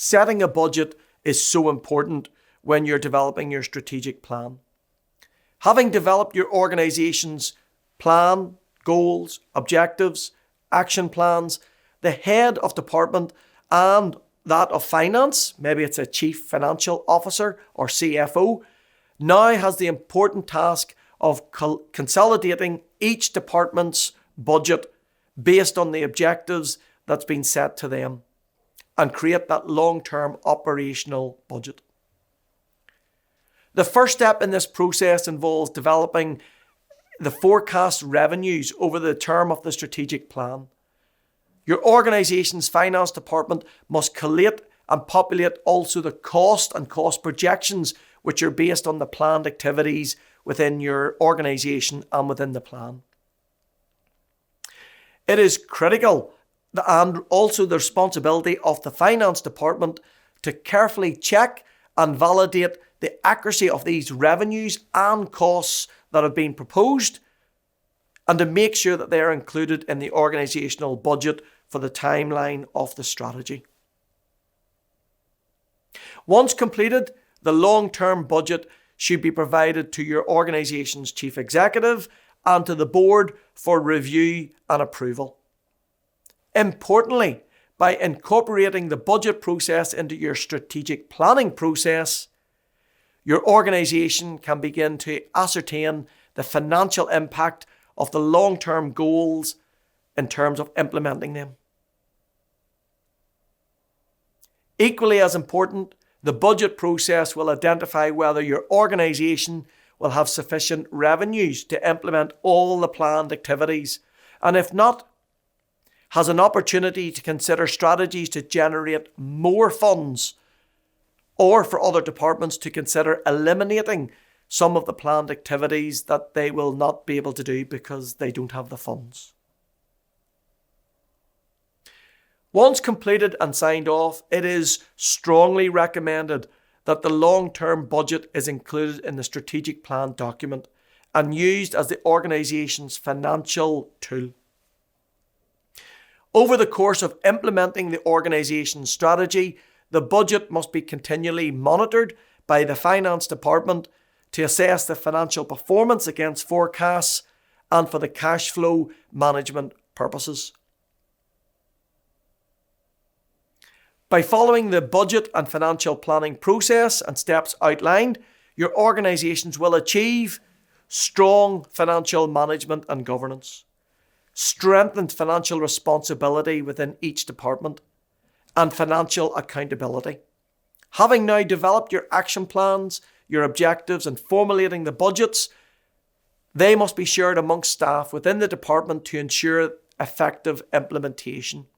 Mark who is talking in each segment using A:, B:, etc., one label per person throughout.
A: setting a budget is so important when you're developing your strategic plan. Having developed your organization's plan, goals, objectives, action plans, the head of department and that of finance, maybe it's a chief financial officer or CFO, now has the important task of consolidating each department's budget based on the objectives that's been set to them and create that long-term operational budget. The first step in this process involves developing the forecast revenues over the term of the strategic plan. Your organization's finance department must collate and populate also the cost and cost projections which are based on the planned activities within your organization and within the plan. It is critical and also the responsibility of the finance department to carefully check and validate the accuracy of these revenues and costs that have been proposed and to make sure that they are included in the organisational budget for the timeline of the strategy. Once completed, the long-term budget should be provided to your organisation's chief executive and to the board for review and approval. Importantly, by incorporating the budget process into your strategic planning process, your organisation can begin to ascertain the financial impact of the long-term goals in terms of implementing them. Equally as important, the budget process will identify whether your organisation will have sufficient revenues to implement all the planned activities, and if not, has an opportunity to consider strategies to generate more funds, or for other departments to consider eliminating some of the planned activities that they will not be able to do because they don't have the funds. Once completed and signed off, it is strongly recommended that the long-term budget is included in the strategic plan document and used as the organisation's financial tool. Over the course of implementing the organisation's strategy, the budget must be continually monitored by the finance department to assess the financial performance against forecasts and for the cash flow management purposes. By following the budget and financial planning process and steps outlined, your organisations will achieve strong financial management and governance, strengthened financial responsibility within each department, and financial accountability. Having now developed your action plans, your objectives, and formulating the budgets, they must be shared amongst staff within the department to ensure effective implementation.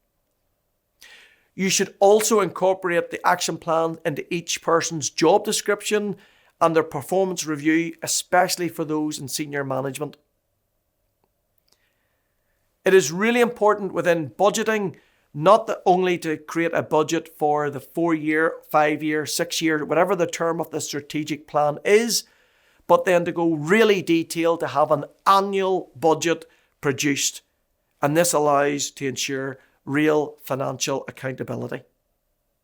A: You should also incorporate the action plan into each person's job description and their performance review, especially for those in senior management. It is really important within budgeting not only to create a budget for the 4-year, 5-year, 6-year, whatever the term of the strategic plan is, but then to go really detailed to have an annual budget produced. And this allows to ensure real financial accountability.